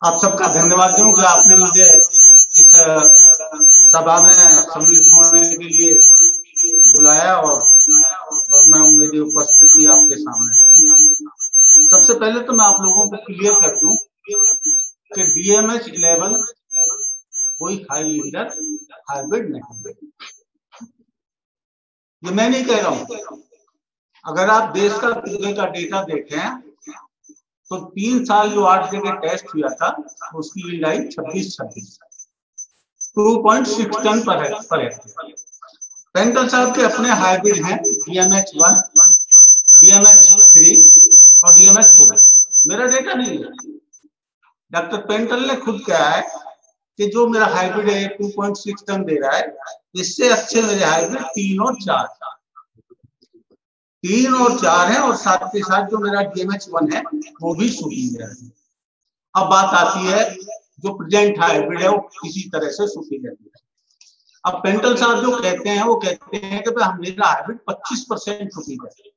आप सबका धन्यवाद दूं कि आपने मुझे इस सभा में सम्मिलित होने के लिए बुलाया और मैं मेरी उपस्थिति आपके सामने। सबसे पहले तो मैं आप लोगों को क्लियर कर दूं कि DMH11 कोई हाई लीडर हाइब्रिड नहीं है। ये मैं नहीं कह रहा हूं। अगर आप देश का पूरे का डेटा देखें तो 3 साल जो 8 जगह टेस्ट हुआ था उसकी लीड आई 26 2.6 टन पर है। पेंटल साहब के अपने हाइब्रिड हैं DMH1, DMH3 और DMH4। मेरा डेटा नहीं है। डॉक्टर पेंटल ने खुद कहा है कि जो मेरा हाइब्रिड है 2.6 टन दे रहा है, इससे अच्छे मेरे हाइब्रिड 3 और 4 है और साथ के साथ जो मेरा DMH1 है वो भी सुपीरियर है। अब बात आती है जो प्रेजेंट हाइब्रिड है वो किसी तरह से सुपीरियर है। अब पेंटल साहब जो कहते हैं वो कहते हैं कि भाई मेरा हाइब्रिड 25% सुपीरियर है।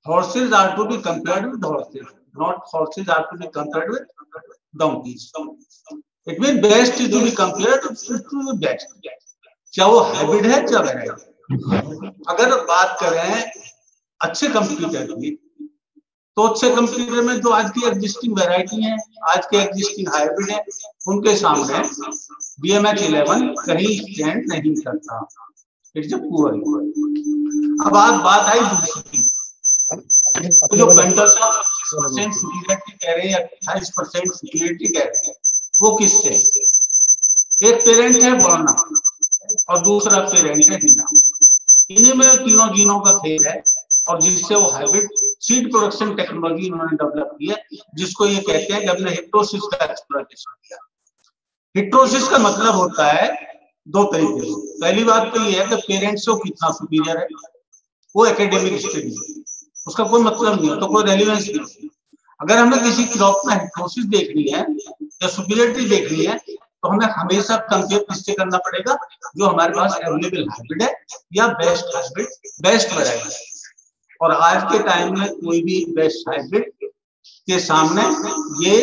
Horses are to be compared with horses, not horses are to be compared with donkeys. It means best is to be compared to the best. चाहे वो हाइब्रिड है चाहे वैरायटी। अगर बात करें अच्छे कंप्यूटर की तो अच्छे कंप्यूटर में जो आज की एग्जिस्टिंग वैरायटी है, आज के एग्जिस्टिंग हाइब्रिड है, उनके सामने DMH11 कहीं स्टैंड नहीं करता। It's a poor. अब आज बात आई दूसरी, तो जो पेंटल साहब 25% सुपीरियरिटी कह रहे हैं, 28% सुपीरियरिटी कह रहे हैं, वो किससे? एक पेरेंट है वर्ना और दूसरा पेरेंट है हीना। इन्हीं में तीनों जीनों का खेल है और जिससे वो हाइब्रिड सीड प्रोडक्शन टेक्नोलॉजी इन्होंने डेवलप की है, जिसको ये कहते हैं कि हमने हिप्टोसिस का एक्सप्लॉइटेशन किया। हिप्टोसिस का मतलब होता है दो तरीके से। पहली बात तो ये है कि पेरेंट्स से कितना सुपीरियर है, वो एकेडमिक स्टडी है, उसका कोई मतलब नहीं है, तो कोई रेलिवेंस नहीं। अगर हमें किसी क्रॉप में हिप्टोसिस देखनी है या सुपीरियरिटी देखनी है तो हमें हमेशा कंपेयर किससे करना पड़ेगा? जो हमारे पास अवेलेबल हाइब्रिड है या बेस्ट हाइब्रिड, बेस्ट वैरायटी। और आज के टाइम में कोई भी बेस्ट हाइब्रिड के सामने ये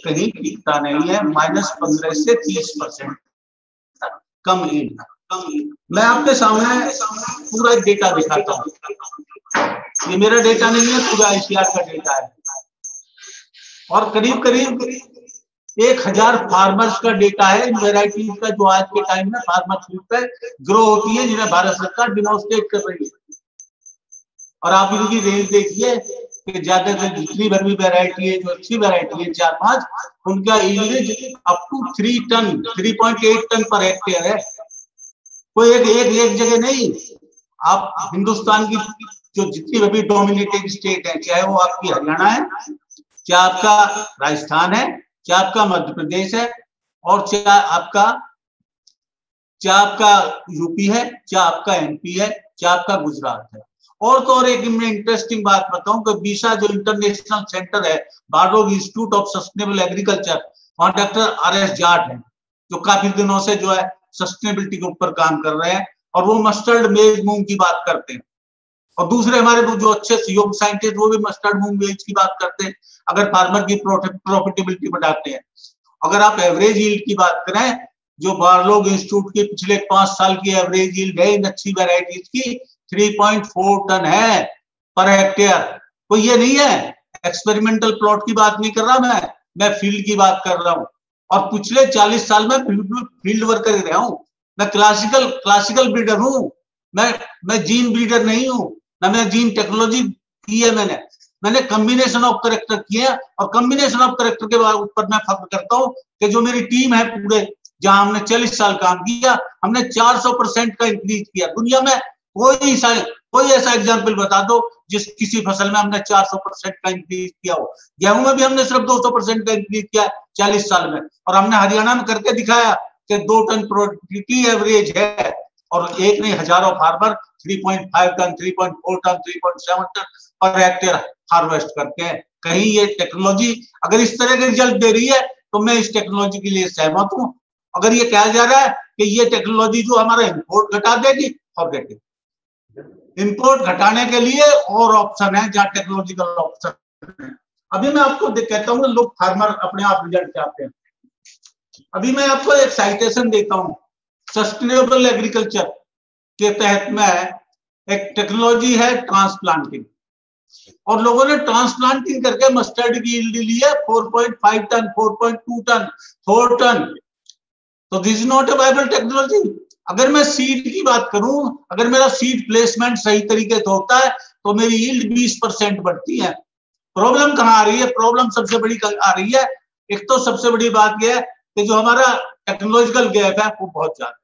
कहीं टिकता नहीं है। -15 से 30% कम ईल्ड। मैं आपके सामने पूरा डेटा दिखाता हूँ। ये मेरा डेटा नहीं है, पूरा ICAR का डेटा है और करीब करीब 1000 फार्मर्स का डेटा है इन वेराइटीज का, जो आज के टाइम में फार्मर फील्ड पे ग्रो होती है, जिन्हें भारत सरकार डिमॉन्स्ट्रेट कर रही है। और आप इनकी रेंज देखिए कि ज्यादातर जितनी भी वेराइटी है, जो अच्छी वेराइटी है 4-5, उनका yield up to 3 ton 3.8 ton per hectare है। कोई एक जगह नहीं। आप हिंदुस्तान की जो जितनी भी डोमिनेटेड स्टेट है, चाहे वो आपकी हरियाणा है, चाहे आपका राजस्थान है, चाहे आपका मध्य प्रदेश है, और चाहे आपका यूपी है, चाहे आपका MP है, चाहे आपका गुजरात है। और तो और एक इंटरेस्टिंग बात बताऊं कि बीसा जो इंटरनेशनल सेंटर है, बार्लोग इंस्टीट्यूट ऑफ सस्टेनेबल एग्रीकल्चर, वहां डॉक्टर RS जाट है जो काफी दिनों से जो है सस्टेनेबिलिटी के ऊपर काम कर रहे हैं और वो मस्टर्ड मेज मूंग की बात करते हैं। और दूसरे हमारे जो अच्छे सहयोग साइंटिस्ट वो भी मस्टर्ड मूंग मेज की बात करते हैं, अगर फार्मर की प्रॉफिटेबिलिटी बढ़ाते हैं। अगर आप एवरेज यील्ड की बात करें, जो बार्लोग इंस्टीट्यूट के पिछले 5 साल की एवरेज यील्ड है इन अच्छी वेराइटीज की 3.4 टन है पर हेक्टेयर। कोई ये नहीं है, एक्सपेरिमेंटल प्लॉट की बात नहीं कर रहा मैं फील्ड की बात कर रहा हूं। और पिछले 40 साल में फील्ड वर्कर रहा हूं। मैं क्लासिकल ब्रीडर हूं, मैं जीन ब्रीडर नहीं हूं, ना मैं जीन टेक्नोलॉजी की है। मैंने कॉम्बिनेशन ऑफ करेक्टर किए हैं और कॉम्बिनेशन ऑफ करेक्टर के ऊपर मैं फख्र करता हूं कि जो मेरी टीम है पूरे, जहां हमने 40 साल काम किया, हमने 400% का इंक्रीज किया। दुनिया में कोई ऐसा एग्जाम्पल बता दो जिस किसी फसल में हमने 400% का इंक्रीज किया हो। गेहूं में भी हमने सिर्फ 200% का इंक्रीज किया 40 साल में, और हमने हरियाणा में करके दिखाया कि 2 टन प्रोडक्टिविटी एवरेज है। और एक नहीं, हजारों farmer 3.5 ton 3.4 ton 3.7 ton per hectare harvest करते हैं। कहीं ये टेक्नोलॉजी अगर इस तरह के रिजल्ट दे रही है तो मैं इस टेक्नोलॉजी के लिए सहमत हूं। अगर ये कहा जा रहा है कि ये टेक्नोलॉजी जो हमारा इंपोर्ट घटा देगी, फॉरगेट इट। इंपोर्ट घटाने के लिए और ऑप्शन है जहां टेक्नोलॉजिकल ऑप्शन है। अभी मैं आपको कहता हूँ लोग फार्मर अपने आप रिजल्ट चाहते हैं। अभी मैं आपको एक साइटेशन देता हूँ, सस्टेनेबल एग्रीकल्चर के तहत में एक टेक्नोलॉजी है ट्रांसप्लांटिंग, और लोगों ने ट्रांसप्लांटिंग करके मस्टर्ड की यील्ड ली है 4.5 टन, 4.2 टन, 4 टन। तो this is not a viable technology. अगर मैं सीड की बात करूं, अगर मेरा सीड प्लेसमेंट सही तरीके से होता है तो मेरी यील्ड 20% बढ़ती है। प्रॉब्लम कहां आ रही है? प्रॉब्लम सबसे बड़ी आ रही है, एक तो सबसे बड़ी बात यह है कि जो हमारा टेक्नोलॉजिकल गैप है वो बहुत ज्यादा है।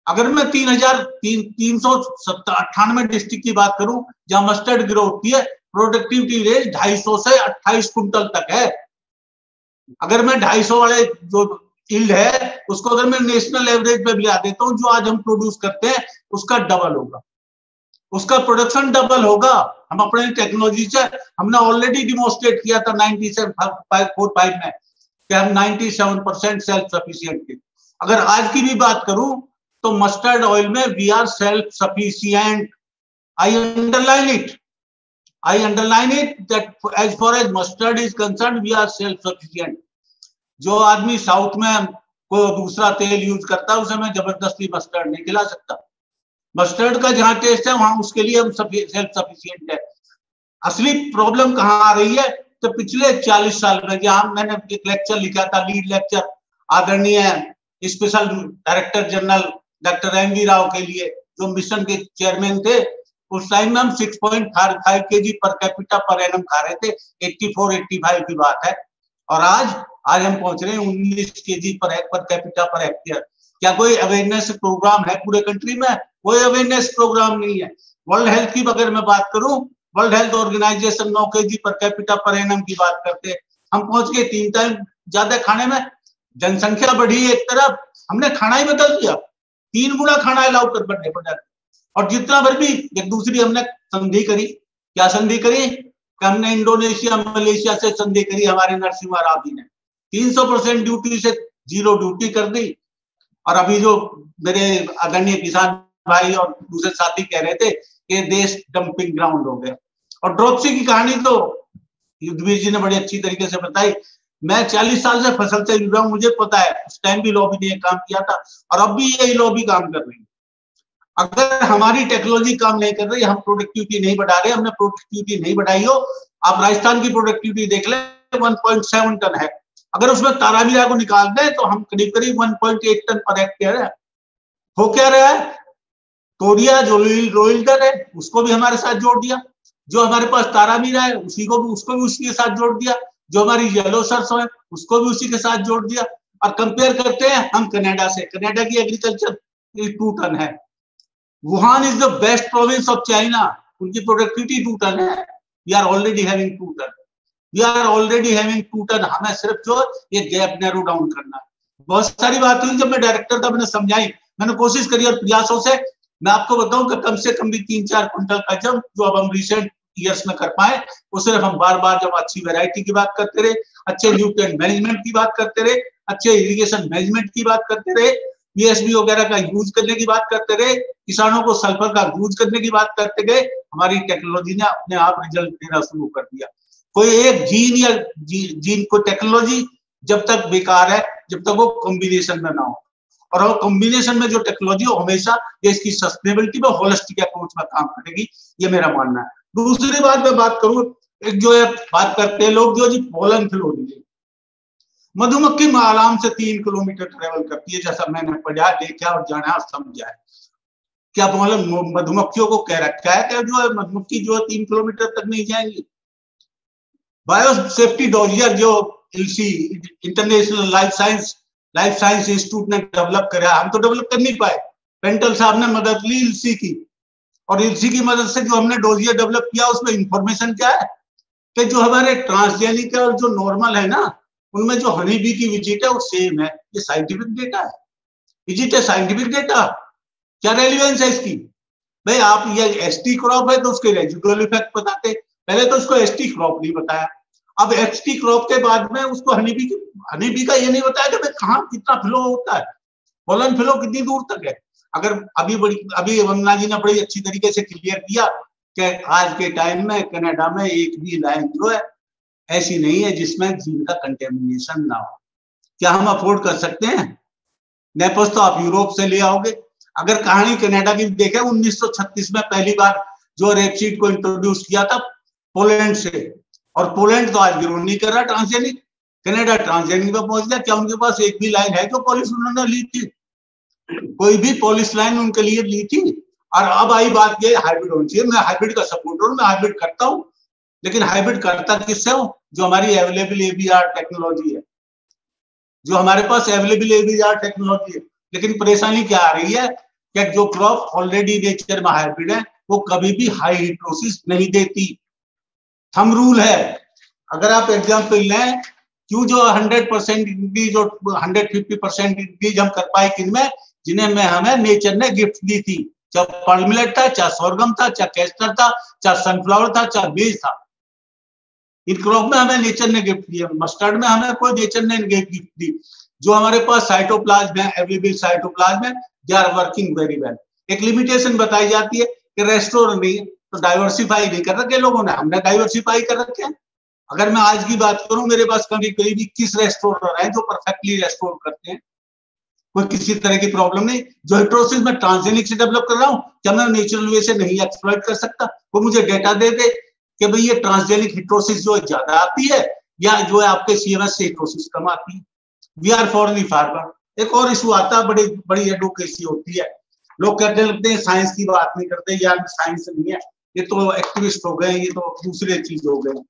अगर मैं 3,398 डिस्ट्रिक्ट की बात करूं जहां मस्टर्ड ग्रो होती है, प्रोडक्टिविटी रेंज 250 से 28 कुंटल तक है। अगर मैं 250 वाले जो यील्ड है उसको अगर मैं नेशनल एवरेज पे भी ला देता हूं, जो आज हम प्रोड्यूस करते हैं उसका डबल होगा, उसका प्रोडक्शन डबल होगा। हम अपने टेक्नोलॉजी से हमने ऑलरेडी डिमोन्स्ट्रेट किया था 9745 में कि हम 97% सेल्फ सफिशिएंट थे। अगर आज की भी बात करूं तो मस्टर्ड ऑयल में we are self sufficient. I underline it that as far as mustard is concern we are self sufficient. जो आदमी साउथ में कोई दूसरा तेल यूज करता है उसे मैं जबरदस्ती मस्टर्ड नहीं खिला सकता। मस्टर्ड का जहां टेस्ट है वहां उसके लिए हम सेल्फ सफिशिएंट है। असली प्रॉब्लम कहां आ रही है? तो पिछले 40 साल में, जहां मैंने एक लेक्चर लिखा था, लीड लेक्चर आदरणीय special director general doctor M V Rao के लिए, जो मिशन के चेयरमैन थे, उस टाइम में हम 6.5 kg per capita per annum खा रहे थे। 84-85 की बात है, और आज हम पहुंच रहे हैं 19 kg per capita per hectare. क्या कोई अवेयरनेस प्रोग्राम है पूरे कंट्री में? कोई अवेयरनेस प्रोग्राम नहीं है। वर्ल्ड हेल्थ की अगर मैं बात करूं, world health organisation 9 kg per capita per annum की बात करते हैं, हम पहुंच गए 3 टाइम ज्यादा खाने में। जनसंख्या बढ़ी एक तरफ, हमने खाना ही बदल दिया, 3 गुना खाना अलाउ कर बढ़ने पड़ जाता। और जितना भर भी एक दूसरी हमने संधि करी, क्या संधि करी? हमने इंडोनेशिया मलेशिया से संधि करी हमारे नरसिम्हा राव जी ने, 300% ड्यूटी से 0 ड्यूटी कर दी। और अभी जो मेरे आदरणीय किसान भाई और दूसरे साथी कह रहे थे कि देश डंपिंग ग्राउंड हो गया। और ड्रॉपसी की कहानी तो युद्धवीर जी ने बड़ी अच्छी तरीके से बताई। मैं 40 साल से फसल से जुड़ा हूं, मुझे पता है उस टाइम भी लॉबी ने काम किया था और अब भी यही लॉबी काम कर रही है। अगर हमारी टेक्नोलॉजी काम नहीं कर रही, हम प्रोडक्टिविटी नहीं बढ़ा रहे, हमने प्रोडक्टिविटी नहीं बढ़ाई हो। आप राजस्थान की प्रोडक्टिविटी देख ले, 1.7 टन है। अगर उसमें तारामीरा को निकाल दें तो हम करीब करीब 1.8 टन पर हेक्टेयर है। हो क्या रहा है? तोरिया जो रोइल्डर है उसको भी हमारे साथ जोड़ दिया, जो हमारे पास तारामीरा है उसको भी उसी के साथ जोड़ दिया, जो हमारी येलो सरसों है उसको भी उसी के साथ जोड़ दिया। और कंपेयर करते हैं हम कनाडा से, कनाडा की एग्रीकल्चर 2 टन है। Wuhan is the best province of China, उनकी प्रोडक्टिविटी 2 टन है। We are already having 2 ton, we are already having 2 ton. हमें सिर्फ जो ये गैप नैरो डाउन करना है। बहुत सारी बात हुई, जब मैं डायरेक्टर था मैंने समझाई, मैंने कोशिश करी और प्रयासों से मैं आपको बताऊं कि कम से कम भी 3-4 क्विंटल का जब जो अब हम रिसेंट ईयर्स में कर पाए, वो सिर्फ हम बार बार जब अच्छी वैरायटी की बात करते रहे, अच्छे न्यूट्रिएंट मैनेजमेंट की बात करते रहे, अच्छे इरिगेशन मैनेजमेंट की बात करते रहे, पीएसबी वगैरह का यूज करने की बात करते रहे, किसानों को सल्फर का यूज करने की बात करते गए, हमारी टेक्नोलॉजी ने अपने आप रिजल्ट देना शुरू कर दिया। कोई एक जीन या जीन को टेक्नोलॉजी जब तक बेकार है जब तक वो कॉम्बिनेशन में ना हो, और वो कॉम्बिनेशन में जो टेक्नोलॉजी हो हमेशा देश की सस्टेनेबिलिटी में होलिस्टिक अप्रोच में काम करेगी, ये मेरा मानना है। दूसरी बात मैं बात करूं, एक जो है बात करते हैं लोग जो जी पोलन फ्लो, मधुमक्खी आराम से 3 किलोमीटर ट्रेवल करती है, जैसा मैंने पढ़ा, देखा और जाना और समझा है। क्या मधुमक्खियों को कह रखा है कि जो है मधुमक्खी जो है 3 किलोमीटर तक नहीं जाएंगी? बायो सेफ्टी डोजियर जो इल्सी इंटरनेशनल लाइफ साइंस इंस्टीट्यूट ने डेवलप करा, हम तो डेवलप कर नहीं पाए। पेंटल साहब ने मदद ली इल्सी की, और इल्सी की मदद से जो हमने डोजियर डेवलप किया उसमें इंफॉर्मेशन क्या है कि जो हमारे ट्रांसजेनिक और जो नॉर्मल है ना, उनमें जो हनी बी की विजिट है वो सेम है। ये साइंटिफिक डेटा है, विजिट है साइंटिफिक डेटा। क्या रेलिवेंस है इसकी? भाई आप ये एसटी क्रॉप है तो उसके रेजिडुअल इफेक्ट बताते, पहले तो उसको एसटी क्रॉप नहीं बताया, अब एसटी क्रॉप के बाद में उसको हनी बी का ये नहीं बताया कि भाई कहाँ कितना फ्लो होता है, पोलन फ्लो कितनी दूर तक है। अगर अभी वंदना जी ने बड़ी अच्छी तरीके से क्लियर किया कि आज के टाइम में कनाडा में एक भी लाइन जो है ऐसी नहीं है जिसमें जीन का कंटेमिनेशन ना हो। क्या हम अफोर्ड कर सकते हैं? नेपोस तो आप यूरोप से ले आओगे। अगर कहानी कनाडा की देखें, 1936 में पहली बार जो रेपसीड को इंट्रोड्यूस किया था पोलैंड से, और पोलैंड तो आज ग्रो नहीं कर रहा ट्रांसजेनिक, कनाडा ट्रांसजेनिक पे पहुंच गया। क्या उनके पास एक भी लाइन है जो पॉलिसी उन्होंने ली थी? कोई भी पॉलिसी लाइन उनके लिए ली थी? और अब आई बात ये हाइब्रिड होनी चाहिए। मैं हाइब्रिड का सपोर्टर हूँ, मैं हाइब्रिड करता हूँ, लेकिन हाइब्रिड करता किससे हूँ? जो हमारी अवेलेबल एबीआर टेक्नोलॉजी है, जो हमारे पास अवेलेबल एबीआर टेक्नोलॉजी है। लेकिन परेशानी क्या आ रही है कि जो क्रॉप ऑलरेडी नेचर में हाइब्रिड है वो कभी भी हाई हिट्रोसिस नहीं देती। थंब रूल है, अगर आप एग्जाम्पल लें, क्यों जो 100% इंक्रीज और 150% इंक्रीज हम कर पाए किनमें? जिन्हें में हमें नेचर ने गिफ्ट दी थी, चाहे पर्ल मिलेट था, चाहे सोरगम था, चाहे कैस्टर था, चाहे सनफ्लावर था, चाहे बीज था। इन क्रॉप में हमें नेचर ने गिफ्ट दिया। मस्टर्ड में हमें कोई नेचर ने गिफ्ट दी। जो हमारे पास साइटोप्लाज्म है, अवेलेबल साइटोप्लाज्म है, they are working very well. एक लिमिटेशन बताई जाती है कि रेस्टोर नहीं तो डाइवर्सिफाई नहीं कर रखे लोगों ने, हमने डाइवर्सिफाई कर रखे हैं। अगर मैं आज की बात करूं, मेरे पास करीब 21 रेस्टोरर हैं जो परफेक्टली रेस्टोर करते हैं, कोई किसी तरह की प्रॉब्लम नहीं। जो हिट्रोसिस में ट्रांसजेनिक से डेवलप कर रहा हूं, क्या मैं नेचुरल वे से नहीं एक्सप्लॉइट कर सकता? वो मुझे डेटा दे दे कि भाई ये ट्रांसजेनिक हिट्रोसिस जो ज्यादा आती है या जो है आपके सीएमएस से हिट्रोसिस कम आती है। We are for the farmer. एक और इशू आता है, बड़ी बड़ी एडवोकेसी होती है। लोग कहते लगते हैं साइंस की बात नहीं करते, यार साइंस नहीं है, ये तो एक्टिविस्ट हो गए, ये तो दूसरे चीज हो गए।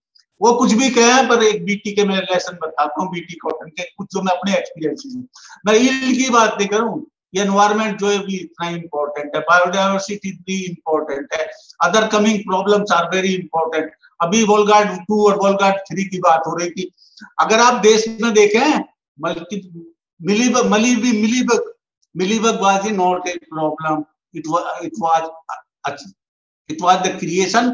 वो कुछ भी कहे, पर एक बीटी के मैं लेसन बताता हूँ, बीटी कॉटन के कुछ जो मैं अपने एक्सपीरियंस में, मैं यील्ड की बात नहीं करूँ, ये एनवायरमेंट जो है भी इतना इंपॉर्टेंट है, बायोडाइवर्सिटी भी इंपॉर्टेंट है, other coming problems are very important. अभी वोलगार्ड 2 और वोलगार्ड 3 की बात हो रही थी। अगर आप देश में देखें, mealybug was not a problem. It was the creation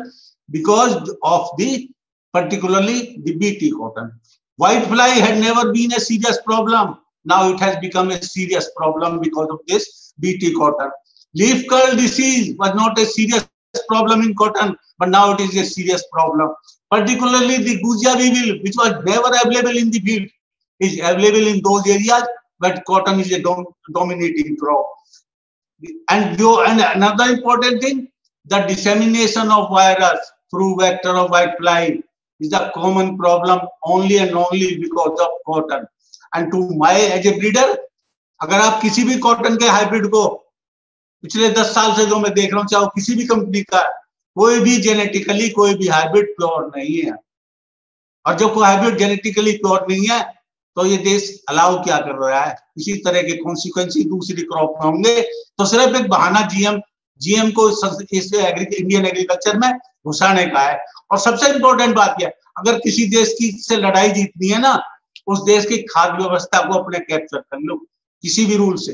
because of the particularly the BT cotton. Whitefly had never been a serious problem. Now it has become a serious problem because of this BT cotton. Leaf curl disease was not a serious problem in cotton, but now it is a serious problem. Particularly the Gujia weevil, which was never available in the field, is available in those areas, but cotton is a dominating crop. And another important thing, the dissemination of virus through vector of whitefly is a common problem only and only because of cotton. And to my as a breeder, अगर आप किसी भी cotton के hybrid को पिछले 10 साल से जो मैं देख रहा हूँ, चाहे किसी भी कंपनी का, कोई भी जेनेटिकली कोई भी हाइब्रिड प्योर नहीं है। और जो कोई हाइब्रिड जेनेटिकली प्योर नहीं है, तो ये देश अलाउ क्या कर रहा है? इसी तरह के कॉन्सिक्वेंसी दूसरी क्रॉप में होंगे, तो सिर्फ एक बहाना जीएम को इस इंडियन एग्रीकल्चर में घुसाने का है। और सबसे इंपॉर्टेंट बात यह, अगर किसी देश की से लड़ाई जीतनी है ना, उस देश की खाद्य व्यवस्था को अपने कैप्चर कर लो किसी भी रूल से,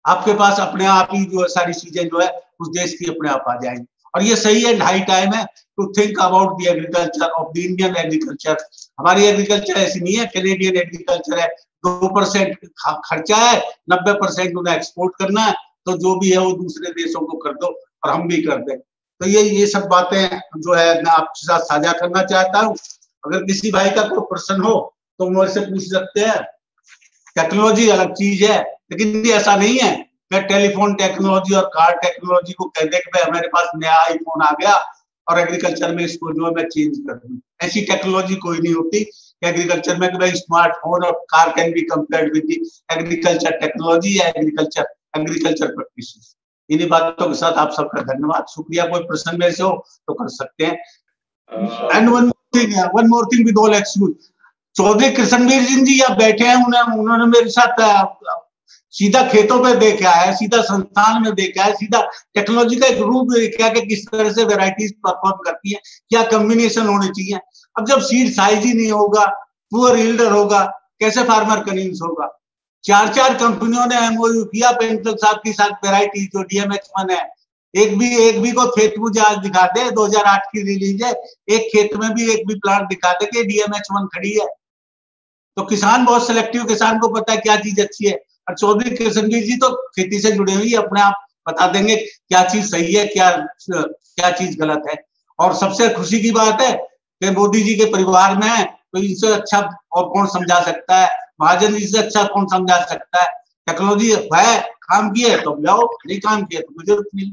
आपके पास अपने आप ही जो है सारी चीजें जो है उस देश की अपने आप आ जाएंगी। और ये सही है, ढाई टाइम है to think about the agriculture of the Indian agriculture. हमारी एग्रीकल्चर ऐसी नहीं है, कैनेडियन एग्रीकल्चर है, 2% खर्चा है, 90% उन्हें एक्सपोर्ट करना है, तो जो भी है वो दूसरे देशों को कर दो और हम भी कर दें। तो ये सब बातें जो है मैं आपके साथ साझा करना चाहता हूँ। अगर किसी भाई का कोई प्रश्न हो तो मेरे से पूछ सकते हैं। टेक्नोलॉजी अलग चीज है, लेकिन ये ऐसा नहीं है कि टेलीफोन टेक्नोलॉजी और कार टेक्नोलॉजी को कह दे कि मेरे पास नया आईफोन आ गया और एग्रीकल्चर में इसको जो है मैं चेंज कर दूं। ऐसी टेक्नोलॉजी कोई नहीं होती एग्रीकल्चर में कि भाई स्मार्टफोन और car can be compared with the agriculture technology या एग्रीकल्चर प्रैक्टिसेस। इन्हीं बातों के साथ आप सबका धन्यवाद, शुक्रिया। कोई प्रश्न में से हो तो कर सकते हैं। And one more thing with all excuse, Chaudhary Krishnavir Singh ji यहाँ बैठे हैं, उन्होंने मेरे साथ सीधा खेतों पे देखा है, सीधा संस्थान में देखा है, सीधा टेक्नोलॉजी का एक रूप देखा कि किस तरह से वेराइटीज परफॉर्म करती है, क्या कॉम्बिनेशन होने चाहिए। अब जब सीड साइज ही नहीं होगा, पुअर यील्डर होगा, कैसे फार्मर कन्विंस होगा? 4 कंपनियों ने एमओयू किया पेंटल साहब की साथ वेराइटी जो DMH1 है। एक भी को खेत मुझे आज दिखा दे, 2008 की रिलीज है, एक खेत में भी एक भी प्लांट दिखा दे कि DMH1 खड़ी है। तो किसान बहुत सिलेक्टिव, किसान को पता है क्या चीज अच्छी है। और चौधरी कृष्णवीर जी तो खेती से जुड़े हुए, अपने आप बता देंगे क्या चीज सही है, क्या चीज गलत है। और सबसे खुशी की बात है कि मोदी जी के परिवार में है तो इनसे अच्छा और कौन समझा सकता है, महाजन जी से अच्छा कौन समझा सकता है। टेक्नोलॉजी है, काम किए तो जाओ, नहीं काम किए तो कोई जरूरत नहीं।